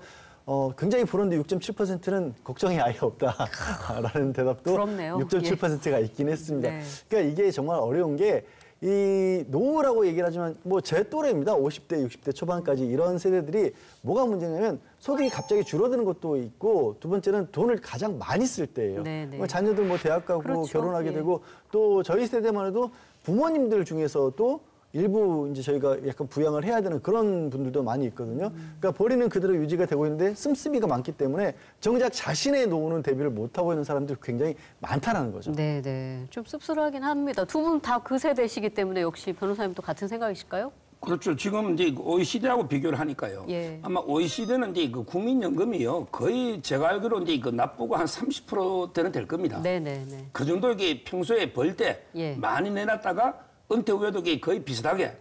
굉장히 부러운데 6.7%는 걱정이 아예 없다라는 대답도 부럽네요. 6.7%가 있긴 했습니다. 네. 그러니까 이게 정말 어려운 게 이 노후라고 얘기를 하지만 뭐 제 또래입니다. 50대, 60대 초반까지 이런 세대들이 뭐가 문제냐면 소득이 갑자기 줄어드는 것도 있고 두 번째는 돈을 가장 많이 쓸 때예요. 네네. 뭐 자녀들 뭐 대학 가고 그렇죠. 결혼하게 예. 되고 또 저희 세대만 해도 부모님들 중에서도 일부 이제 저희가 약간 부양을 해야 되는 그런 분들도 많이 있거든요. 그러니까 벌이는 그대로 유지가 되고 있는데 씀씀이가 많기 때문에 정작 자신의 노후는 대비를 못하고 있는 사람들이 굉장히 많다는 거죠. 네. 좀 씁쓸하긴 합니다. 두 분 다 그 세대시기 때문에 역시 변호사님도 같은 생각이실까요? 그렇죠. 지금 이제 OECD하고 비교를 하니까요. 예. 아마 OECD는 이제 그 국민연금이요. 거의 제가 알기로 이제 그 납부가 한 30%대는 될 겁니다. 네네. 그 정도 이게 평소에 벌 때 예. 많이 내놨다가 은퇴 후에도 이게 거의 비슷하게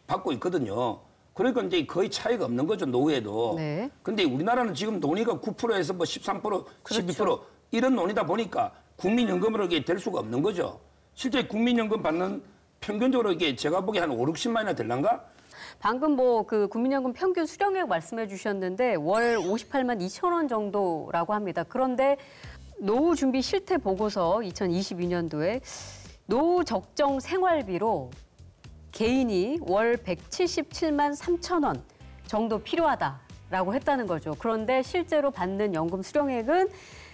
받고 있거든요. 그러니까 이제 거의 차이가 없는 거죠, 노후에도. 네. 근데 우리나라는 지금 논의가 9%에서 뭐 13%, 12% 그렇죠. 이런 논의다 보니까 국민연금으로 이게 될 수가 없는 거죠. 실제 국민연금 받는 평균적으로 이게 제가 보기에 한 5, 60만이나 될란가? 방금 뭐 그 국민연금 평균 수령액 말씀해 주셨는데 월 58만 2천 원 정도라고 합니다. 그런데 노후 준비 실태 보고서 2022년도에 노후 적정 생활비로 개인이 월 177만 3천 원 정도 필요하다라고 했다는 거죠. 그런데 실제로 받는 연금 수령액은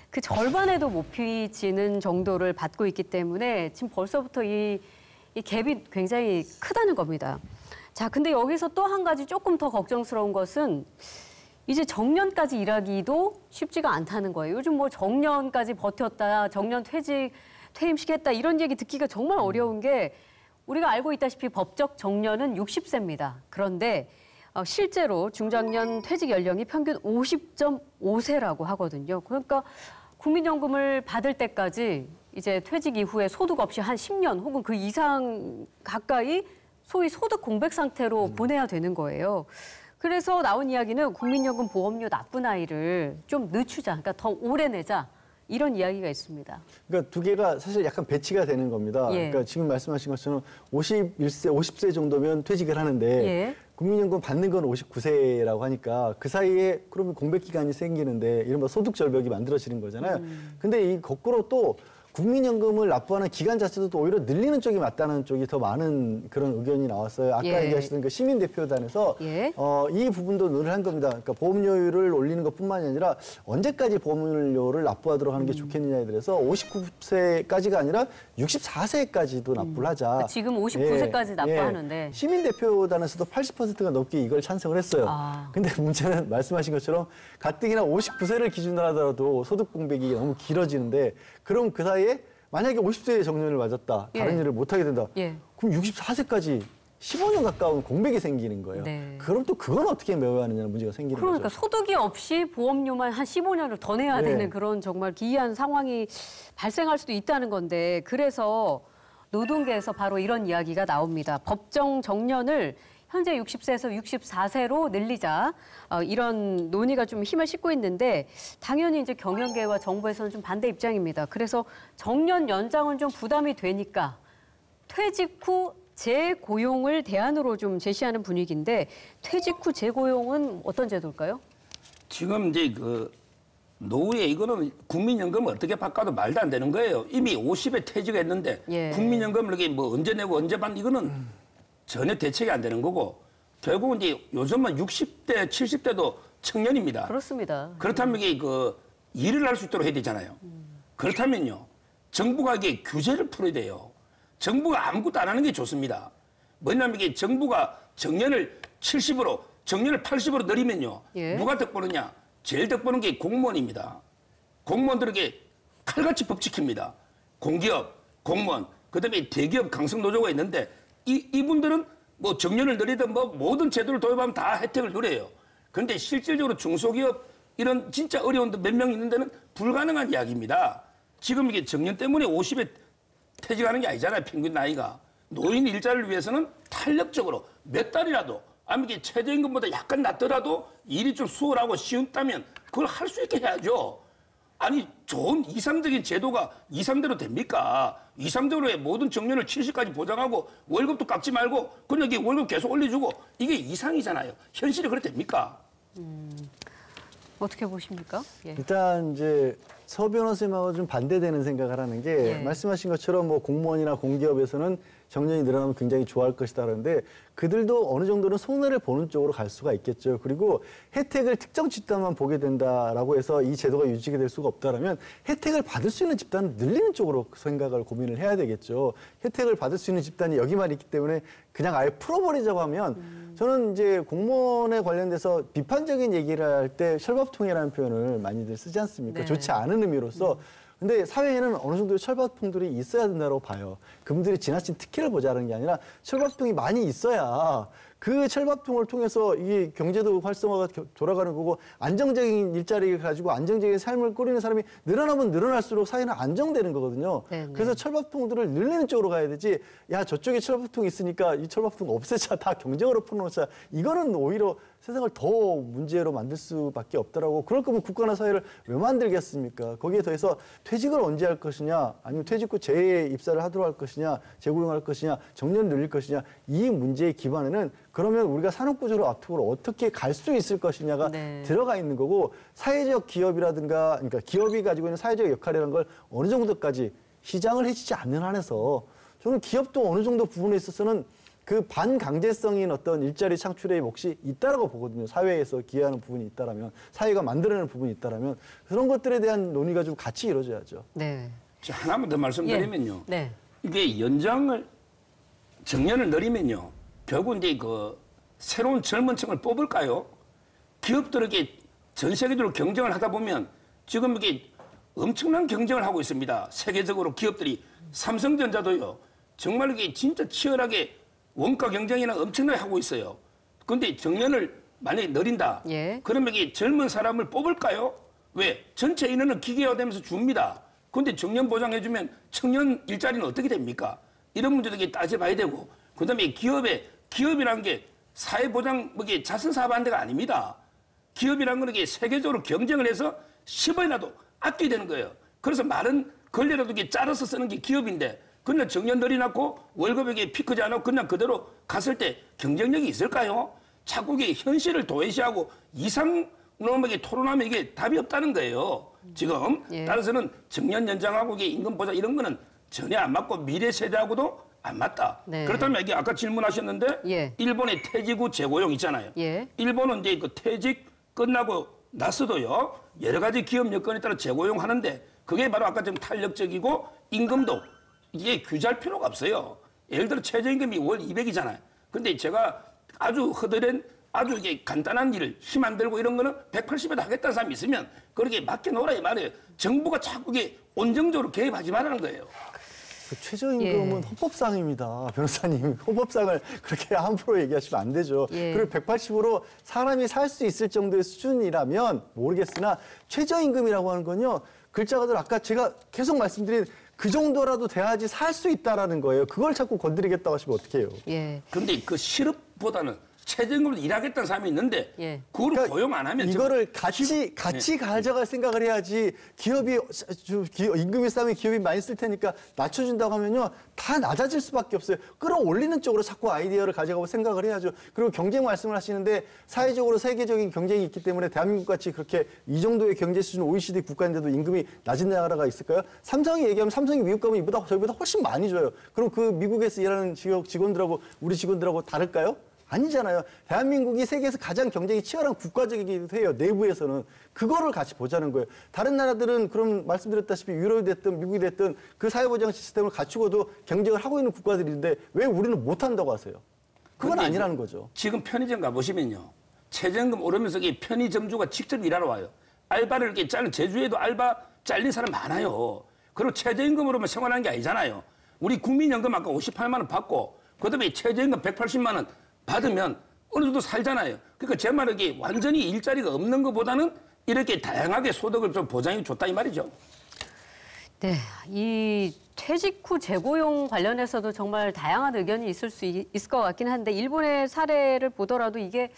그 절반에도 못 미치는 정도를 받고 있기 때문에 지금 벌써부터 이 갭이 굉장히 크다는 겁니다. 자, 근데 여기서 또 한 가지 조금 더 걱정스러운 것은 이제 정년까지 일하기도 쉽지가 않다는 거예요. 요즘 뭐 정년까지 버텼다, 정년 퇴임시켰다 이런 얘기 듣기가 정말 어려운 게 우리가 알고 있다시피 법적 정년은 60세입니다. 그런데 실제로 중장년 퇴직 연령이 평균 50.5세라고 하거든요. 그러니까 국민연금을 받을 때까지 이제 퇴직 이후에 소득 없이 한 10년 혹은 그 이상 가까이 소위 소득 공백 상태로 보내야 되는 거예요. 그래서 나온 이야기는 국민연금 보험료 납부 나이를 좀 늦추자, 그러니까 더 오래 내자 이런 이야기가 있습니다. 그러니까 두 개가 사실 약간 배치가 되는 겁니다. 예. 그러니까 지금 말씀하신 것처럼 51세, 50세 정도면 퇴직을 하는데 예. 국민연금 받는 건 59세라고 하니까 그 사이에 그러면 공백 기간이 생기는데 이른바 소득 절벽이 만들어지는 거잖아요. 근데 이 거꾸로 또 국민연금을 납부하는 기간 자체도 또 오히려 늘리는 쪽이 맞다는 쪽이 더 많은 그런 의견이 나왔어요. 아까 예. 얘기하시던 그 시민대표단에서 예. 이 부분도 논의를 한 겁니다. 그러니까 보험료율을 올리는 것뿐만이 아니라 언제까지 보험료를 납부하도록 하는 게 좋겠느냐에 대해서 59세까지가 아니라 64세까지도 납부를 하자. 그러니까 지금 59세까지 납부하는데. 시민대표단에서도 80%가 넘게 이걸 찬성을 했어요. 근데 문제는 말씀하신 것처럼 가뜩이나 59세를 기준으로 하더라도 소득 공백이 너무 길어지는데 그럼 그 사이에 만약에 50세에 정년을 맞았다. 다른 예. 일을 못하게 된다. 예. 그럼 64세까지 15년 가까운 공백이 생기는 거예요. 네. 그럼 또 그건 어떻게 메워야 하느냐는 문제가 생기는 그러니까 거죠. 소득이 없이 보험료만 한 15년을 더 내야 네. 되는 그런 정말 기이한 상황이 발생할 수도 있다는 건데 그래서 노동계에서 바로 이런 이야기가 나옵니다. 법정 정년을 현재 60세에서 64세로 늘리자 이런 논의가 좀 힘을 싣고 있는데 당연히 이제 경영계와 정부에서는 좀 반대 입장입니다. 그래서 정년 연장은 좀 부담이 되니까 퇴직 후 재고용을 대안으로 좀 제시하는 분위기인데 퇴직 후 재고용은 어떤 제도일까요? 지금 이제 그 노후에 이거는 국민연금 어떻게 바꿔도 말도 안 되는 거예요. 이미 50에 퇴직했는데 예. 국민연금을 이게 뭐 언제 내고 언제 받는 이거는 전혀 대책이 안 되는 거고 결국은 이제 요즘은 60대, 70대도 청년입니다. 그렇습니다. 그렇다면 이게 그 일을 할 수 있도록 해야 되잖아요. 그렇다면요. 정부가 이게 규제를 풀어야 돼요. 정부가 아무것도 안 하는 게 좋습니다. 뭐냐면 이게 정부가 정년을 70으로, 정년을 80으로 늘리면요. 예. 누가 덕보느냐? 제일 덕보는 게 공무원입니다. 공무원들에게 칼같이 법 지킵니다. 공기업, 공무원, 그다음에 대기업 강성노조가 있는데 이분들은 뭐 정년을 늘리든 뭐 모든 제도를 도입하면 다 혜택을 누려요. 그런데 실질적으로 중소기업 이런 진짜 어려운 데 몇 명 있는 데는 불가능한 이야기입니다. 지금 이게 정년 때문에 50에 퇴직하는 게 아니잖아요. 평균 나이가. 노인 일자리를 위해서는 탄력적으로 몇 달이라도 아니면 이게 최저임금보다 약간 낮더라도 일이 좀 수월하고 쉬웠다면 그걸 할 수 있게 해야죠. 아니 좋은 이상적인 제도가 이상대로 됩니까? 이상적으로 모든 정년을 70까지 보장하고 월급도 깎지 말고 그냥 이게 월급 계속 올려주고 이게 이상이잖아요. 현실이 그래 됩니까? 어떻게 보십니까? 예. 일단 이제 서 변호사님하고 좀 반대되는 생각을 하는 게 예. 말씀하신 것처럼 뭐 공무원이나 공기업에서는 정년이 늘어나면 굉장히 좋아할 것이다 그러는데 그들도 어느 정도는 손해를 보는 쪽으로 갈 수가 있겠죠. 그리고 혜택을 특정 집단만 보게 된다라고 해서 이 제도가 유지가 될 수가 없다라면 혜택을 받을 수 있는 집단을 늘리는 쪽으로 생각을 고민을 해야 되겠죠. 혜택을 받을 수 있는 집단이 여기만 있기 때문에 그냥 아예 풀어버리자고 하면 저는 이제 공무원에 관련돼서 비판적인 얘기를 할 때 철밥통이라는 표현을 많이들 쓰지 않습니까? 네. 좋지 않은 의미로서 근데 사회에는 어느 정도의 철밥통들이 있어야 된다고 봐요. 그분들이 지나친 특혜를 보자는 게 아니라 철밥통이 많이 있어야 그 철밥통을 통해서 이 경제도 활성화가 돌아가는 거고 안정적인 일자리 가지고 안정적인 삶을 꾸리는 사람이 늘어나면 늘어날수록 사회는 안정되는 거거든요. 네네. 그래서 철밥통들을 늘리는 쪽으로 가야 되지. 야 저쪽에 철밥통 있으니까 이 철밥통 없애자 다 경쟁으로 풀어놓자. 이거는 오히려 세상을 더 문제로 만들 수밖에 없더라고. 그럴 거면 국가나 사회를 왜 만들겠습니까? 거기에 더해서 퇴직을 언제 할 것이냐, 아니면 퇴직 후 재입사를 하도록 할 것이냐, 재고용할 것이냐, 정년을 늘릴 것이냐, 이 문제의 기반에는 그러면 우리가 산업구조로 앞으로 어떻게 갈 수 있을 것이냐가 네. 들어가 있는 거고, 사회적 기업이라든가, 그러니까 기업이 가지고 있는 사회적 역할이라는 걸 어느 정도까지 시장을 해치지 않는 한에서 저는 기업도 어느 정도 부분에 있어서는 그 반강제성인 어떤 일자리 창출의 몫이 있다라고 보거든요. 사회에서 기여하는 부분이 있다라면, 사회가 만들어내는 부분이 있다라면 그런 것들에 대한 논의가 좀 같이 이루어져야죠. 네. 자, 하나만 더 말씀드리면요. 예. 네. 이게 정년을 늘리면요. 결국 이제 그 새로운 젊은 층을 뽑을까요? 기업들에게 전 세계적으로 경쟁을 하다 보면 지금 이게 엄청난 경쟁을 하고 있습니다. 세계적으로 기업들이 삼성전자도요. 정말 이게 진짜 치열하게 원가 경쟁이나 엄청나게 하고 있어요. 그런데 정년을 만약에 늘린다. 예. 그러면 이게 젊은 사람을 뽑을까요? 왜? 전체 인원은 기계화되면서 줍니다. 그런데 정년 보장해주면 청년 일자리는 어떻게 됩니까? 이런 문제도 따져봐야 되고, 그다음에 기업이라는 게 사회보장, 이게 자선사업하는 데가 아닙니다. 기업이라는 건 이게 세계적으로 경쟁을 해서 10원이라도 아껴야 되는 거예요. 그래서 말은 권리라도 이게 짜려서 쓰는 게 기업인데, 그냥 정년 늘려놨고 월급이 피크지 않고 그냥 그대로 갔을 때 경쟁력이 있을까요? 자꾸 이게 현실을 도외시하고 이상놈에게 토론하면 이게 답이 없다는 거예요. 지금 예. 따라서는 정년 연장하고 이게 임금 보장 이런 거는 전혀 안 맞고 미래 세대하고도 안 맞다. 네. 그렇다면 이게 아까 질문하셨는데 예. 일본의 퇴직 후 재고용 있잖아요. 예. 일본은 이제 그 퇴직 끝나고 나서도요 여러 가지 기업 여건에 따라 재고용하는데 그게 바로 아까 좀 탄력적이고 임금도 이게 규제할 필요가 없어요. 예를 들어 최저임금이 월 200이잖아요. 근데 제가 아주 허드렛 아주 이게 간단한 일을 힘 안 들고 이런 거는 180에도 하겠다는 사람이 있으면 그렇게 맡겨놓으라 이 말이에요. 정부가 자꾸 이게 온정적으로 개입하지 말라는 거예요. 그 최저임금은 예. 헌법상입니다. 변호사님. 헌법상을 그렇게 함부로 얘기하시면 안 되죠. 예. 그리고 180으로 사람이 살 수 있을 정도의 수준이라면 모르겠으나 최저임금이라고 하는 건요. 글자가들 아까 제가 계속 말씀드린 그 정도라도 돼야지 살 수 있다라는 거예요. 그걸 자꾸 건드리겠다고 하시면 어떡해요. 예. 그런데 그 실업보다는 최저임금으로 일하겠다는 사람이 있는데 예. 그걸 고용 안 하면 이거를 같이 가져갈 생각을 해야지. 기업이 임금이 싸면 기업이 많이 쓸 테니까 낮춰준다고 하면요 다 낮아질 수밖에 없어요. 끌어올리는 쪽으로 자꾸 아이디어를 가져가고 생각을 해야죠. 그리고 경쟁 말씀을 하시는데 사회적으로 세계적인 경쟁이 있기 때문에 대한민국 같이 그렇게 이 정도의 경제 수준 OECD 국가인데도 임금이 낮은 나라가 있을까요? 삼성이 얘기하면 삼성이 미국 가면 이보다 저희보다 훨씬 많이 줘요. 그럼 그 미국에서 일하는 직원들하고 우리 직원들하고 다를까요? 아니잖아요. 대한민국이 세계에서 가장 경쟁이 치열한 국가적이기도 해요. 내부에서는. 그거를 같이 보자는 거예요. 다른 나라들은 그럼 말씀드렸다시피 유럽이 됐든 미국이 됐든 그 사회보장 시스템을 갖추고도 경쟁을 하고 있는 국가들인데 왜 우리는 못한다고 하세요? 그건 아니라는 거죠. 지금 편의점 가보시면요. 최저임금 오르면서 이게 편의점주가 직접 일하러 와요. 알바를 이렇게 제주에도 알바 잘린 사람 많아요. 그리고 최저임금으로만 생활하는 게 아니잖아요. 우리 국민연금 아까 58만 원 받고 그다음에 최저임금 180만 원 받으면 어느 정도 살잖아요. 그러니까 제 말은 이게 완전히 일자리가 없는 것보다는 이렇게 다양하게 소득을 좀 보장이 좋다 이 말이죠. 네, 이 퇴직 후 재고용 관련해서도 정말 다양한 의견이 있을 수 있을 것 같긴 한데 일본의 사례를 보더라도 이게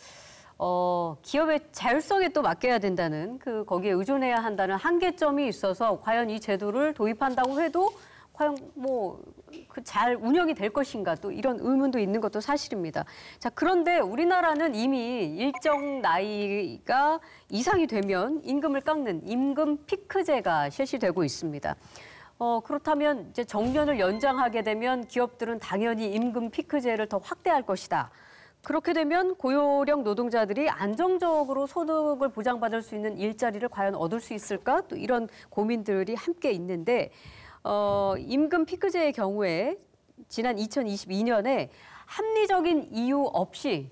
기업의 자율성에 또 맡겨야 된다는 거기에 의존해야 한다는 한계점이 있어서 과연 이 제도를 도입한다고 해도 과연 잘 운영이 될 것인가 또 이런 의문도 있는 것도 사실입니다. 자, 그런데 우리나라는 이미 일정 나이가 이상이 되면 임금을 깎는 임금 피크제가 실시되고 있습니다. 그렇다면 이제 정년을 연장하게 되면 기업들은 당연히 임금 피크제를 더 확대할 것이다. 그렇게 되면 고용력 노동자들이 안정적으로 소득을 보장받을 수 있는 일자리를 과연 얻을 수 있을까? 또 이런 고민들이 함께 있는데 임금 피크제의 경우에 지난 2022년에 합리적인 이유 없이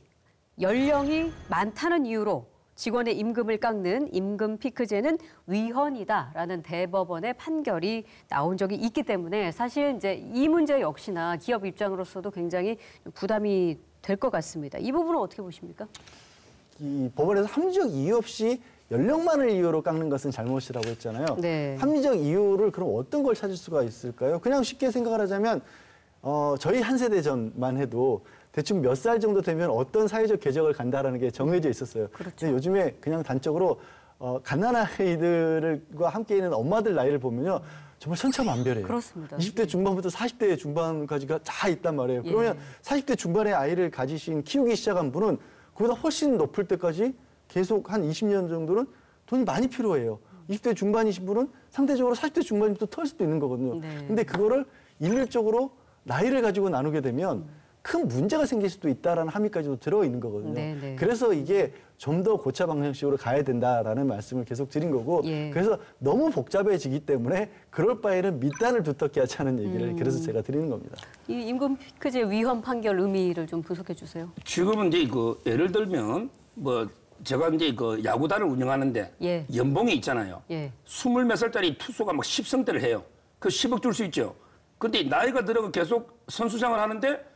연령이 많다는 이유로 직원의 임금을 깎는 임금 피크제는 위헌이다라는 대법원의 판결이 나온 적이 있기 때문에 사실 이제 이 문제 역시나 기업 입장으로서도 굉장히 부담이 될 것 같습니다. 이 부분은 어떻게 보십니까? 이 법원에서 합리적 이유 없이 연령만을 이유로 깎는 것은 잘못이라고 했잖아요. 네. 합리적 이유를 그럼 어떤 걸 찾을 수가 있을까요? 그냥 쉽게 생각을 하자면 저희 한 세대 전만 해도 대충 몇 살 정도 되면 어떤 사회적 궤적을 간다라는 게 정해져 있었어요. 그렇죠. 근데 요즘에 그냥 단적으로 갓난아 아이들과 함께 있는 엄마들 나이를 보면요. 정말 천차만별이에요. 그렇습니다. 20대 중반부터 40대 중반까지가 다 있단 말이에요. 그러면 40대 중반에 아이를 키우기 시작한 분은 그보다 훨씬 높을 때까지 계속 한 20년 정도는 돈이 많이 필요해요. 20대 중반이신 분은 상대적으로 40대 중반부터 털 수도 있는 거거든요. 네. 근데 그거를 일률적으로 나이를 가지고 나누게 되면 큰 문제가 생길 수도 있다라는 함의까지도 들어있는 거거든요. 네, 네. 그래서 이게 좀 더 고차 방정식으로 가야 된다라는 말씀을 계속 드린 거고 예. 그래서 너무 복잡해지기 때문에 그럴 바에는 밑단을 두텁게 하자는 얘기를 그래서 제가 드리는 겁니다. 이 임금 피크제 위헌 판결 의미를 좀 분석해 주세요. 지금은 이제 그 예를 들면 뭐 제가 이제 그 야구단을 운영하는데 예. 연봉이 있잖아요. 예. 20몇 살짜리 투수가 막 10승대를 해요. 그 10억 줄 수 있죠. 근데 나이가 들어가 계속 선수 생활을 하는데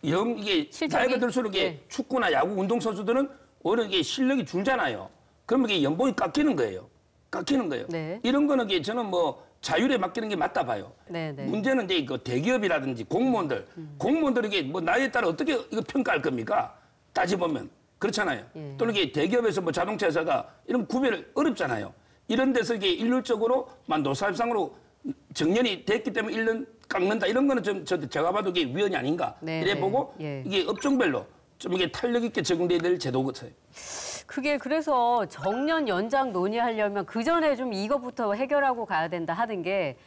이게 실적이? 나이가 들수록 이게 예. 축구나 야구 운동 선수들은 오히려 이게 실력이 줄잖아요. 그러면 이게 연봉이 깎이는 거예요. 깎이는 거예요. 네. 이런 거는 이게 저는 뭐 자율에 맡기는 게 맞다 봐요. 네, 네. 문제는 이제 그 대기업이라든지 공무원들, 공무원들에게 뭐 나이에 따라 어떻게 이거 평가할 겁니까? 따져보면 그렇잖아요. 예. 또는 이게 대기업에서 뭐 자동차 회사가 이런 구별을 어렵잖아요. 이런 데서 이게 일률적으로 노사협상으로 정년이 됐기 때문에 1년 깎는다 이런 거는 좀 제가 봐도 이게 위헌이 아닌가 네, 이래 네. 보고 예. 이게 업종별로 좀 이게 탄력 있게 적용돼야 될 제도 같아요. 그게 그래서 정년 연장 논의하려면 그 전에 좀 이것부터 해결하고 가야 된다 하는 게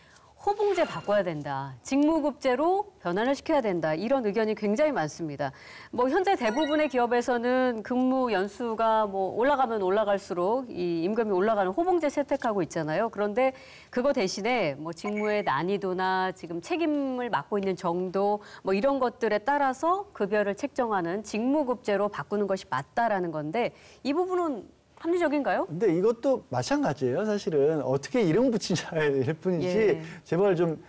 호봉제 바꿔야 된다. 직무급제로 변환을 시켜야 된다. 이런 의견이 굉장히 많습니다. 뭐 현재 대부분의 기업에서는 근무 연수가 뭐 올라가면 올라갈수록 이 임금이 올라가는 호봉제 채택하고 있잖아요. 그런데 그거 대신에 뭐 직무의 난이도나 지금 책임을 맡고 있는 정도 뭐 이런 것들에 따라서 급여를 책정하는 직무급제로 바꾸는 것이 맞다라는 건데 이 부분은 합리적인가요? 근데 이것도 마찬가지예요. 사실은 어떻게 이름 붙이냐일 뿐이지 예. 제발 좀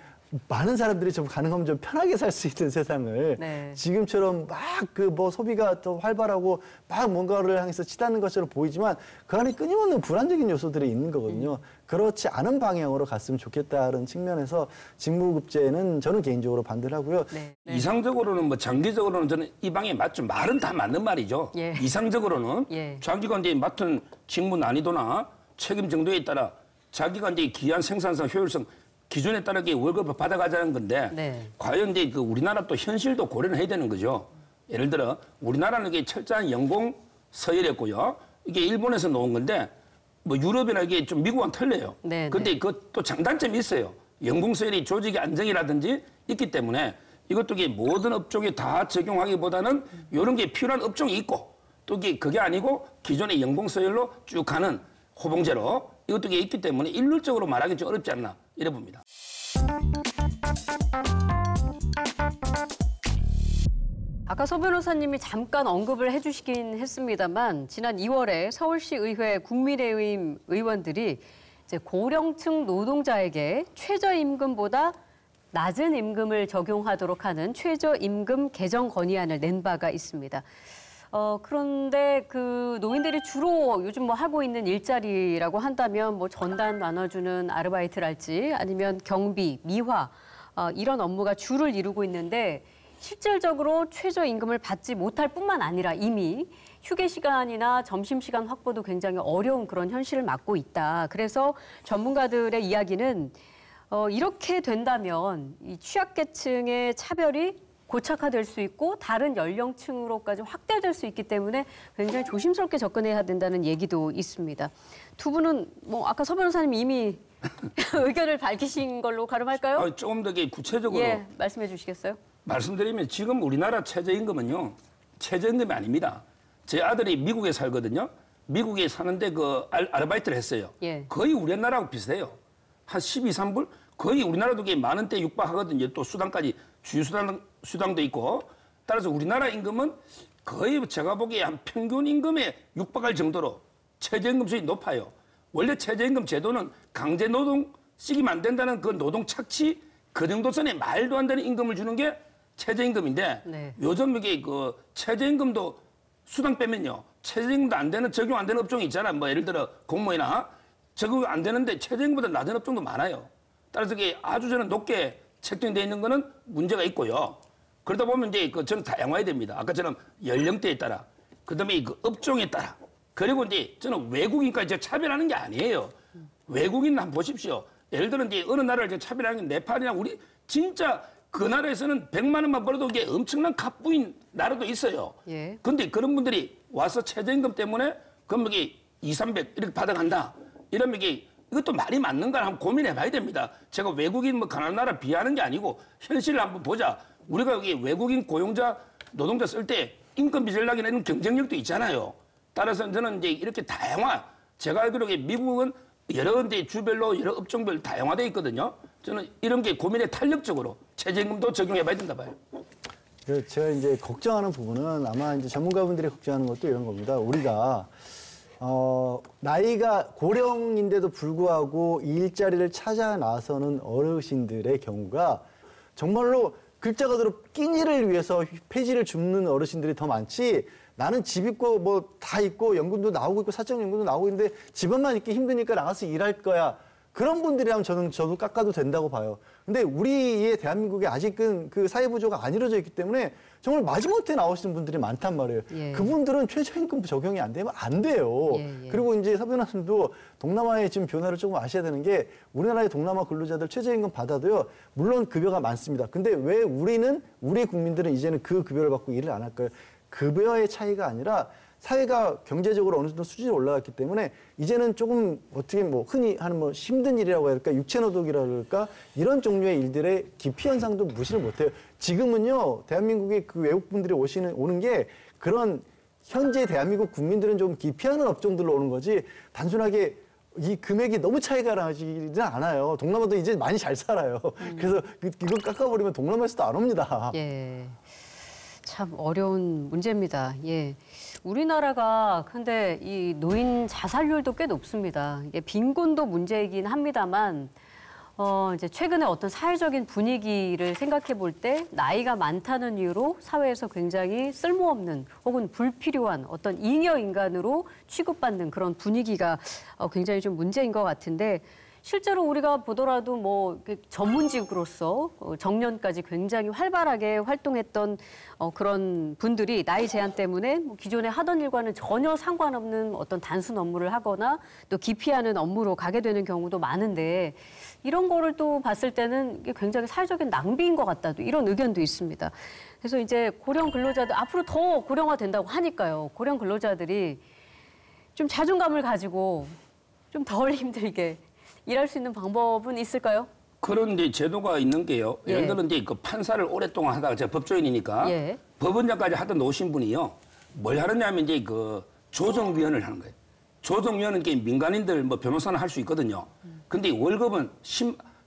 많은 사람들이 좀 가능하면 좀 편하게 살 수 있는 세상을 네. 지금처럼 막 그 뭐 소비가 더 활발하고 막 뭔가를 향해서 치닫는 것처럼 보이지만 그 안에 끊임없는 불안적인 요소들이 있는 거거든요. 그렇지 않은 방향으로 갔으면 좋겠다는 측면에서 직무급제는 저는 개인적으로 반대를 하고요. 네. 이상적으로는 뭐 장기적으로는 저는 이 방에 맞죠. 말은 다 맞는 말이죠. 예. 이상적으로는 예. 자기가 이제 맡은 직무 난이도나 책임 정도에 따라 자기가 이제 기한 생산성, 효율성 기준에 따르게 월급을 받아가자는 건데 네. 과연 이제 그 우리나라 또 현실도 고려를 해야 되는 거죠. 예를 들어 우리나라는 이게 철저한 연공 서열했고요. 이게 일본에서 놓은 건데 뭐 유럽이나 이게 좀 미국은 틀려요. 네, 근데 네. 그것도 장단점이 있어요. 연공 서열이 조직의 안정이라든지 있기 때문에 이것도 이게 모든 업종에 다 적용하기보다는 이런 게 필요한 업종이 있고 또 이게 그게 아니고 기존의 연공 서열로 쭉 가는 호봉제로 이것도 이게 있기 때문에 일률적으로 말하기 좀 어렵지 않나 이래 봅니다. 아까 서 변호사님이 잠깐 언급을 해주시긴 했습니다만 지난 2월에 서울시 의회 국민의힘 의원들이 이제 고령층 노동자에게 최저임금보다 낮은 임금을 적용하도록 하는 최저임금 개정 건의안을 낸 바가 있습니다. 그런데 그 노인들이 주로 요즘 뭐 하고 있는 일자리라고 한다면 뭐 전단 나눠주는 아르바이트랄지 아니면 경비, 미화 이런 업무가 주를 이루고 있는데 실질적으로 최저임금을 받지 못할 뿐만 아니라 이미 휴게 시간이나 점심시간 확보도 굉장히 어려운 그런 현실을 맞고 있다. 그래서 전문가들의 이야기는 이렇게 된다면 이 취약계층의 차별이 고착화될 수 있고 다른 연령층으로까지 확대될 수 있기 때문에 굉장히 조심스럽게 접근해야 된다는 얘기도 있습니다. 두 분은 뭐 아까 서 변호사님 이미 의견을 밝히신 걸로 가름할까요? 조금 더 구체적으로 예, 말씀해 주시겠어요? 말씀드리면 지금 우리나라 최저임금은요. 최저임금이 아닙니다. 제 아들이 미국에 살거든요. 미국에 사는데 그 아르바이트를 했어요. 예. 거의 우리나라하고 비슷해요. 한 12, 3불? 거의 우리나라도 이게 만 원대 육박하거든요. 또 수당까지 주휴수당도 있고. 따라서 우리나라 임금은 거의 제가 보기에 한 평균 임금에 육박할 정도로 최저임금 수준이 높아요. 원래 최저임금 제도는 강제 노동 쓰기만 안 된다는 그 노동 착취 그 정도 선에 말도 안 되는 임금을 주는 게 최저임금인데 네. 요즘 이게 그 최저임금도 수당 빼면요. 최저임금도 안 되는 적용 안 되는 업종이 있잖아. 뭐 예를 들어 공무원이나 적용 안 되는데 최저임금보다 낮은 업종도 많아요. 따라서 이게 아주 저는 높게 책정되어 있는 거는 문제가 있고요. 그러다 보면 이제 그 저는 다양화해야 됩니다. 아까처럼 연령대에 따라, 그다음에 그 업종에 따라, 그리고 이제 저는 외국인까지 차별하는 게 아니에요. 외국인 한번 보십시오. 예를 들어 이제 어느 나라를 이제 차별하는 게 네팔이나 우리 진짜 그 나라에서는 100만 원만 벌어도 이게 엄청난 갑부인 나라도 있어요. 예. 근데 그런 분들이 와서 최저임금 때문에 그럼 이게 2, 300 이렇게 받아간다. 이러면 이게 이것도 말이 맞는가 한번 고민해 봐야 됩니다. 제가 외국인 뭐 가난한 나라 비하는 게 아니고 현실을 한번 보자. 우리가 여기 외국인 고용자, 노동자 쓸 때 인건비 전략이나 이런 경쟁력도 있잖아요. 따라서 저는 이제 이렇게 다양화, 제가 알기로 미국은 여러 이제 주별로 여러 업종별 다양화돼 있거든요. 저는 이런 게 고민에 탄력적으로 최저임금도 적용해 봐야 된다 봐요. 제가 이제 걱정하는 부분은 아마 이제 전문가분들이 걱정하는 것도 이런 겁니다. 우리가 나이가 고령인데도 불구하고 일자리를 찾아 나서는 어르신들의 경우가 정말로 글자 그대로 끼니를 위해서 폐지를 줍는 어르신들이 더 많지, 나는 집 있고 뭐 다 있고 연금도 나오고 있고 사적연금도 나오고 있는데 집안만 있기 힘드니까 나가서 일할 거야. 그런 분들이라면 저도 깎아도 된다고 봐요. 근데 우리의 대한민국에 아직은 그 사회보조가 안 이루어져 있기 때문에 정말 마지못해 나오시는 분들이 많단 말이에요. 예. 그분들은 최저임금 적용이 안 되면 안 돼요. 예. 그리고 이제 서 변호사님도 동남아의 지금 변화를 조금 아셔야 되는 게, 우리나라의 동남아 근로자들 최저임금 받아도요, 물론 급여가 많습니다. 근데 왜 우리 국민들은 이제는 그 급여를 받고 일을 안 할까요? 급여의 차이가 아니라 사회가 경제적으로 어느 정도 수준이 올라갔기 때문에 이제는 조금 어떻게 뭐 흔히 하는 뭐 힘든 일이라고 해야 될까, 육체노동이라고 할까, 이런 종류의 일들의 기피 현상도 무시를 못해요. 지금은요, 대한민국에 그 외국분들이 오는 게 그런 현재 대한민국 국민들은 좀 기피하는 업종들로 오는 거지, 단순하게 이 금액이 너무 차이가 나지는 않아요. 동남아도 이제 많이 잘 살아요. 그래서 이거 깎아버리면 동남아에서도 안 옵니다. 예. 참 어려운 문제입니다. 예. 우리나라가 근데 이 노인 자살률도 꽤 높습니다. 이게 빈곤도 문제이긴 합니다만, 이제 최근에 어떤 사회적인 분위기를 생각해 볼 때 나이가 많다는 이유로 사회에서 굉장히 쓸모없는 혹은 불필요한 어떤 잉여 인간으로 취급받는 그런 분위기가 굉장히 좀 문제인 것 같은데, 실제로 우리가 보더라도 뭐 전문직으로서 정년까지 굉장히 활발하게 활동했던 그런 분들이 나이 제한 때문에 뭐 기존에 하던 일과는 전혀 상관없는 어떤 단순 업무를 하거나 또 기피하는 업무로 가게 되는 경우도 많은데, 이런 거를 또 봤을 때는 이게 굉장히 사회적인 낭비인 것 같다, 또 이런 의견도 있습니다. 그래서 이제 고령 근로자들 앞으로 더 고령화된다고 하니까요, 고령 근로자들이 좀 자존감을 가지고 좀 덜 힘들게 일할 수 있는 방법은 있을까요? 그런 이제 제도가 있는 게요. 예. 예를 들어 이제 그 판사를 오랫동안 하다가 제가 법조인이니까 예. 법원장까지 하던 오신 분이요. 뭘 하느냐면 이제 그 조정위원을 하는 거예요. 조정위원은 이게 민간인들 뭐 변호사는 할 수 있거든요. 근데 월급은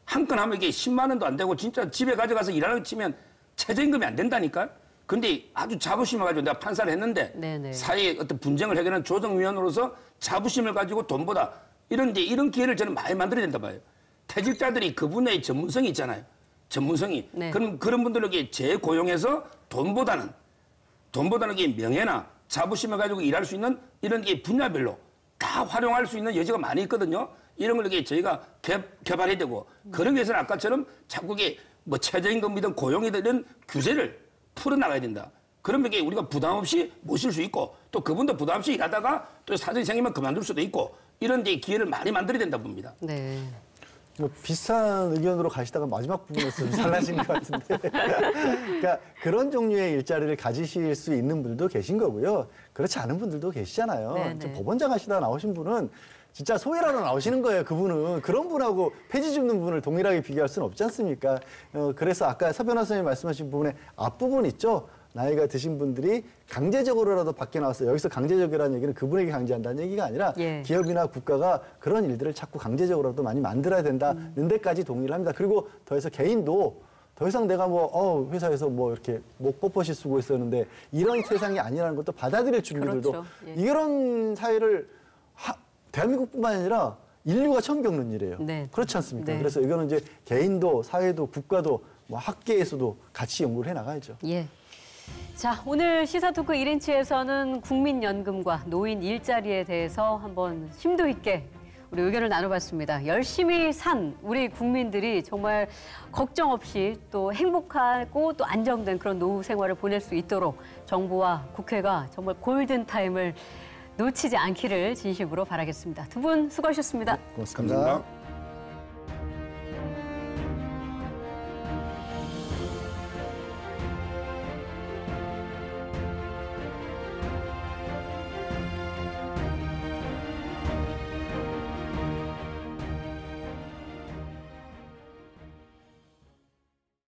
한 건 하면 이게 10만 원도 안 되고 진짜 집에 가져가서 일하는 치면 최저임금이 안 된다니까. 근데 아주 자부심을 가지고 내가 판사를 했는데 네네. 사회의 어떤 분쟁을 해결하는 조정위원으로서 자부심을 가지고 돈보다 이런 기회를 저는 많이 만들어야 된다 봐요. 퇴직자들이 그 분야의 전문성이 있잖아요. 전문성이. 네. 그럼 그런 분들에게 재고용해서 돈보다는 게 명예나 자부심을 가지고 일할 수 있는 이런 게 분야별로 다 활용할 수 있는 여지가 많이 있거든요. 이런 걸 이렇게 저희가 개발해야 되고, 그런 위해서는 아까처럼 자꾸 이게 뭐 최저임금이든 고용이든 이런 규제를 풀어나가야 된다. 그러면 이게 우리가 부담 없이 모실 수 있고, 또 그분도 부담 없이 일하다가 또 사정이 생기면 그만둘 수도 있고, 이런 이제 기회를 많이 만들어야 된다 봅니다. 네. 뭐 비슷한 의견으로 가시다가 마지막 부분에서 좀 달라진 것 같은데. 그러니까 그런 종류의 일자리를 가지실 수 있는 분들도 계신 거고요. 그렇지 않은 분들도 계시잖아요. 네네. 법원장 하시다가 나오신 분은 진짜 소외라로 나오시는 거예요. 그분은. 그런 분하고 폐지 줍는 분을 동일하게 비교할 수는 없지 않습니까? 그래서 아까 서 변호사님 말씀하신 부분에 앞부분 있죠. 나이가 드신 분들이 강제적으로라도 밖에 나와서, 여기서 강제적이라는 얘기는 그분에게 강제한다는 얘기가 아니라 예. 기업이나 국가가 그런 일들을 자꾸 강제적으로라도 많이 만들어야 된다는 데까지 동의를 합니다. 그리고 더해서 개인도 더 이상 내가 뭐 회사에서 뭐 이렇게 목 뻣뻣이 쓰고 있었는데 이런 세상이 아니라는 것도 받아들일 준비들도, 그렇죠. 예. 이런 사회를 대한민국뿐만 아니라 인류가 처음 겪는 일이에요. 네. 그렇지 않습니까? 네. 그래서 이거는 이제 개인도 사회도 국가도 뭐 학계에서도 같이 연구를 해 나가야죠. 예. 자, 오늘 시사토크 1인치에서는 국민연금과 노인 일자리에 대해서 한번 심도 있게 우리 의견을 나눠봤습니다. 열심히 산 우리 국민들이 정말 걱정 없이 또 행복하고 또 안정된 그런 노후 생활을 보낼 수 있도록 정부와 국회가 정말 골든타임을 놓치지 않기를 진심으로 바라겠습니다. 두 분 수고하셨습니다. 고맙습니다.